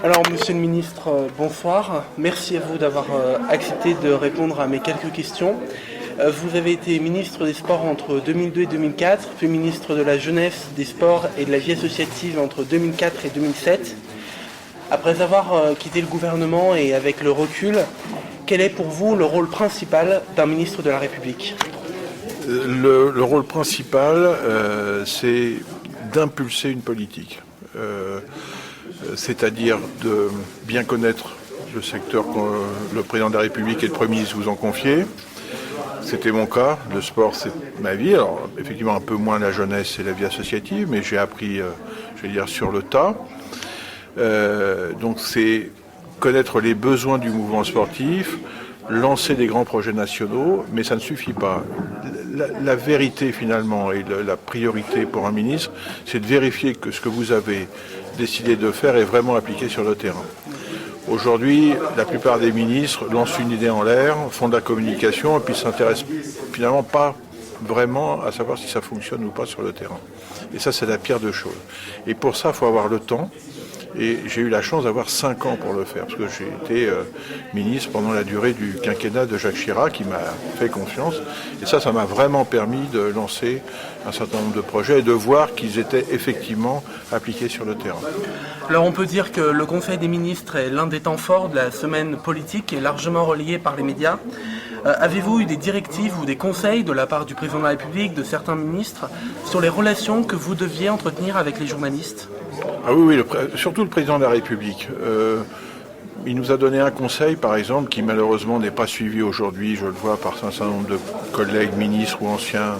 Alors, Monsieur le Ministre, bonsoir. Merci à vous d'avoir accepté de répondre à mes quelques questions. Vous avez été ministre des Sports entre 2002 et 2004, puis ministre de la Jeunesse, des Sports et de la Vie associative entre 2004 et 2007. Après avoir quitté le gouvernement et avec le recul, quel est pour vous le rôle principal d'un ministre de la République ? Le rôle principal, c'est d'impulser une politique. C'est-à-dire de bien connaître le secteur que le président de la République et le Premier ministre vous ont confié. C'était mon cas, le sport c'est ma vie, alors effectivement un peu moins la jeunesse et la vie associative, mais j'ai appris, sur le tas. Donc c'est connaître les besoins du mouvement sportif, lancer des grands projets nationaux, mais ça ne suffit pas. La vérité finalement et la priorité pour un ministre, c'est de vérifier que ce que vous avez décidé de faire est vraiment appliqué sur le terrain. Aujourd'hui, la plupart des ministres lancent une idée en l'air, font de la communication et puis s'intéressent finalement pas vraiment à savoir si ça fonctionne ou pas sur le terrain. Et ça, c'est la pire des choses. Et pour ça, il faut avoir le temps. Et j'ai eu la chance d'avoir 5 ans pour le faire, parce que j'ai été ministre pendant la durée du quinquennat de Jacques Chirac, qui m'a fait confiance. Et ça m'a vraiment permis de lancer un certain nombre de projets et de voir qu'ils étaient effectivement appliqués sur le terrain. Alors on peut dire que le Conseil des ministres est l'un des temps forts de la semaine politique et largement relayé par les médias. Avez-vous eu des directives ou des conseils de la part du président de la République, de certains ministres, sur les relations que vous deviez entretenir avec les journalistes ? Ah oui, surtout le président de la République. Il nous a donné un conseil, par exemple, qui malheureusement n'est pas suivi aujourd'hui, je le vois par un certain nombre de collègues ministres ou anciens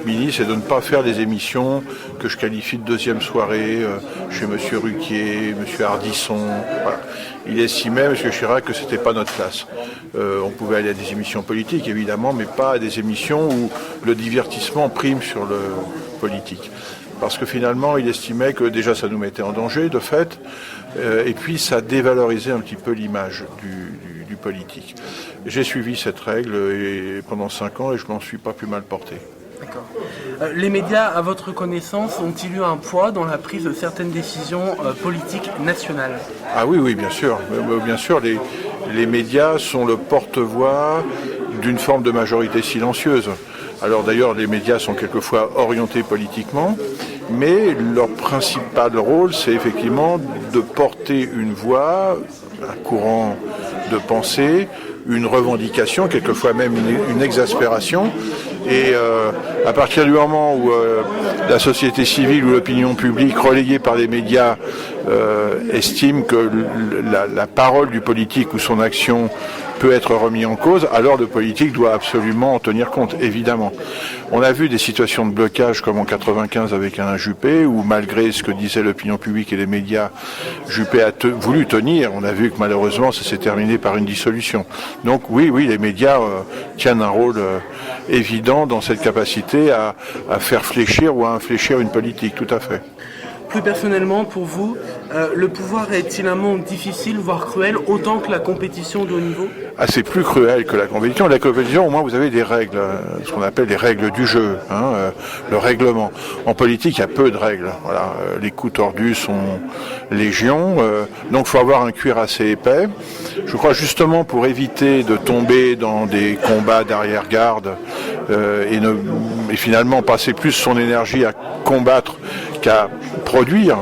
ministres, c'est de ne pas faire des émissions que je qualifie de deuxième soirée chez M. Ruquier, M. Ardisson. Voilà. Il estimait, M. Chirac, que c'était pas notre place. On pouvait aller à des émissions politiques, évidemment, mais pas à des émissions où le divertissement prime sur le politique. Parce que finalement, il estimait que déjà ça nous mettait en danger, de fait, et puis ça dévalorisait un petit peu l'image du politique. J'ai suivi cette règle pendant 5 ans et je m'en suis pas plus mal porté. D'accord. Les médias, à votre connaissance, ont-ils eu un poids dans la prise de certaines décisions politiques nationales ? Ah oui, bien sûr. Bien sûr, les médias sont le porte-voix d'une forme de majorité silencieuse. Alors d'ailleurs, les médias sont quelquefois orientés politiquement, mais leur principal rôle, c'est effectivement de porter une voix, un courant de pensée, une revendication, quelquefois même une exaspération. Et à partir du moment où la société civile ou l'opinion publique, relayée par les médias, estime que la parole du politique ou son action peut être remis en cause, alors le politique doit absolument en tenir compte, évidemment. On a vu des situations de blocage comme en 95 avec Alain Juppé, où malgré ce que disait l'opinion publique et les médias, Juppé a voulu tenir. On a vu que malheureusement ça s'est terminé par une dissolution. Donc oui, les médias tiennent un rôle évident dans cette capacité à faire fléchir ou à infléchir une politique, tout à fait. Plus personnellement, pour vous, le pouvoir est-il un monde difficile, voire cruel, autant que la compétition de haut niveau ? Ah, c'est plus cruel que la compétition. La compétition, au moins, vous avez des règles, ce qu'on appelle les règles du jeu, le règlement. En politique, il y a peu de règles. Voilà, les coups tordus sont légion, donc il faut avoir un cuir assez épais. Je crois justement pour éviter de tomber dans des combats d'arrière-garde et finalement passer plus son énergie à combattre qu'à produire,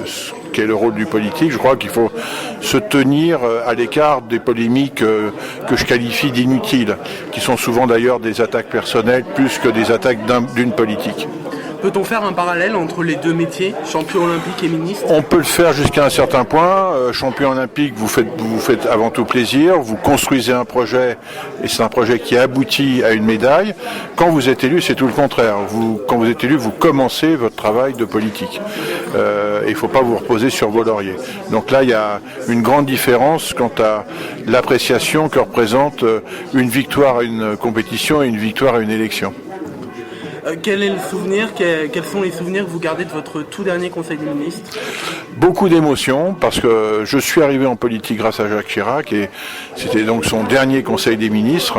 ce qu'est le rôle du politique. Je crois qu'il faut se tenir à l'écart des polémiques que je qualifie d'inutiles, qui sont souvent d'ailleurs des attaques personnelles plus que des attaques d'une politique. Peut-on faire un parallèle entre les deux métiers, champion olympique et ministre ? On peut le faire jusqu'à un certain point. Champion olympique, vous faites avant tout plaisir, vous construisez un projet, et c'est un projet qui aboutit à une médaille. Quand vous êtes élu, c'est tout le contraire. Quand vous êtes élu, vous commencez votre travail de politique. Il ne faut pas vous reposer sur vos lauriers. Donc là, il y a une grande différence quant à l'appréciation que représente une victoire à une compétition et une victoire à une élection. Quel est le souvenir, quels sont les souvenirs que vous gardez de votre tout dernier Conseil des ministres ? Beaucoup d'émotions, parce que je suis arrivé en politique grâce à Jacques Chirac, et c'était donc son dernier Conseil des ministres,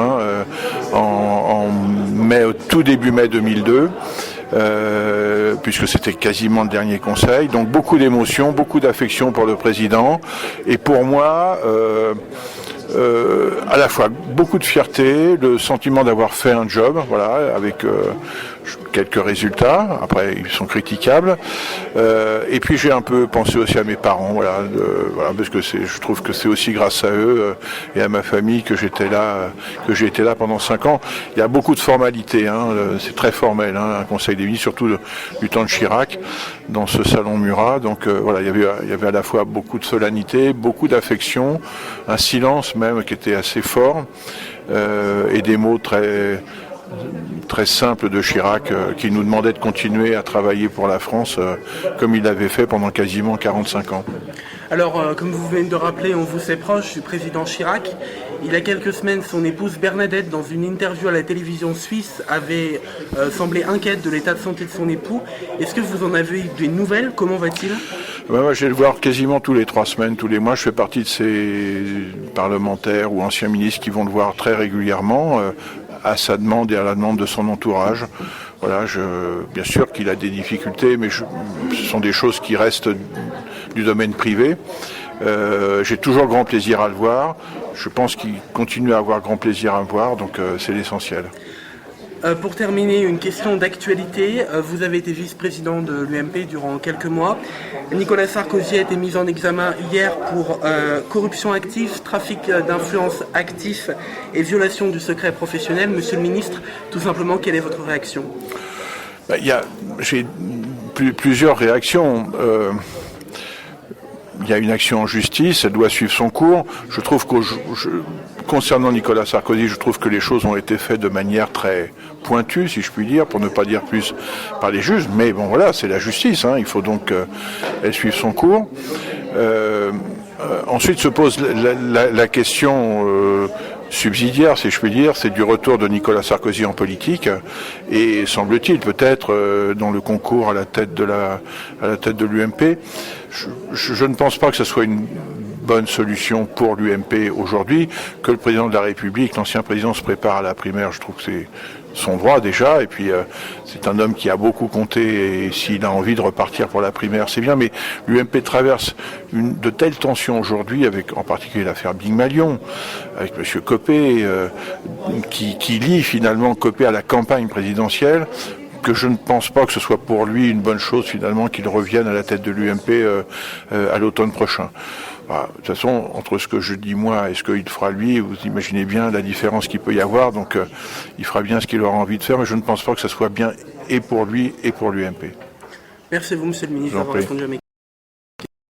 en mai, au tout début mai 2002. puisque c'était quasiment le dernier conseil. Donc beaucoup d'émotions, beaucoup d'affection pour le président. Et pour moi, à la fois beaucoup de fierté, le sentiment d'avoir fait un job, voilà, avec quelques résultats. Après, ils sont critiquables. Et puis j'ai un peu pensé aussi à mes parents, voilà, parce que je trouve que c'est aussi grâce à eux et à ma famille que j'ai été là pendant 5 ans. Il y a beaucoup de formalités, hein, c'est très formel, hein, un conseil des ministres, surtout du temps de Chirac, dans ce salon Murat. Donc voilà, il y avait à la fois beaucoup de solennité, beaucoup d'affection, un silence même qui était assez fort, et des mots très simples de Chirac qui nous demandait de continuer à travailler pour la France comme il l'avait fait pendant quasiment 45 ans. Alors, comme vous venez de rappeler, on vous sait proche du président Chirac. Il y a quelques semaines, son épouse Bernadette, dans une interview à la télévision suisse, avait semblé inquiète de l'état de santé de son époux. Est-ce que vous en avez eu des nouvelles? Comment va-t-il? Moi, je vais le voir quasiment tous les 3 semaines, tous les mois. Je fais partie de ces parlementaires ou anciens ministres qui vont le voir très régulièrement, à sa demande et à la demande de son entourage. Voilà, bien sûr qu'il a des difficultés, mais ce sont des choses qui restent du domaine privé. J'ai toujours grand plaisir à le voir. Je pense qu'il continue à avoir grand plaisir à me voir, donc c'est l'essentiel. Pour terminer, une question d'actualité. Vous avez été vice-président de l'UMP durant quelques mois. Nicolas Sarkozy a été mis en examen hier pour corruption active, trafic d'influence actif et violation du secret professionnel. Monsieur le ministre, tout simplement, quelle est votre réaction? J'ai plusieurs réactions. Il y a une action en justice, elle doit suivre son cours. Je trouve concernant Nicolas Sarkozy, je trouve que les choses ont été faites de manière très pointue, si je puis dire, pour ne pas dire plus par les juges. Mais bon, voilà, c'est la justice, hein, il faut donc elle suive son cours. Ensuite se pose la question subsidiaire, si je puis dire, c'est du retour de Nicolas Sarkozy en politique et semble-t-il peut-être dans le concours à la tête de l'UMP. Je ne pense pas que ce soit une bonne solution pour l'UMP aujourd'hui, que le président de la République, l'ancien président, se prépare à la primaire. Je trouve que c'est son droit déjà, et puis c'est un homme qui a beaucoup compté, et s'il a envie de repartir pour la primaire, c'est bien, mais l'UMP traverse de telles tensions aujourd'hui, avec en particulier l'affaire Big-Malion, avec M. Copé, qui lie finalement Copé à la campagne présidentielle, que je ne pense pas que ce soit pour lui une bonne chose finalement qu'il revienne à la tête de l'UMP à l'automne prochain. Voilà. De toute façon, entre ce que je dis moi et ce qu'il fera lui, vous imaginez bien la différence qu'il peut y avoir, donc il fera bien ce qu'il aura envie de faire, mais je ne pense pas que ce soit bien et pour lui et pour l'UMP. Merci à vous, monsieur le ministre, d'avoir répondu à mes questions.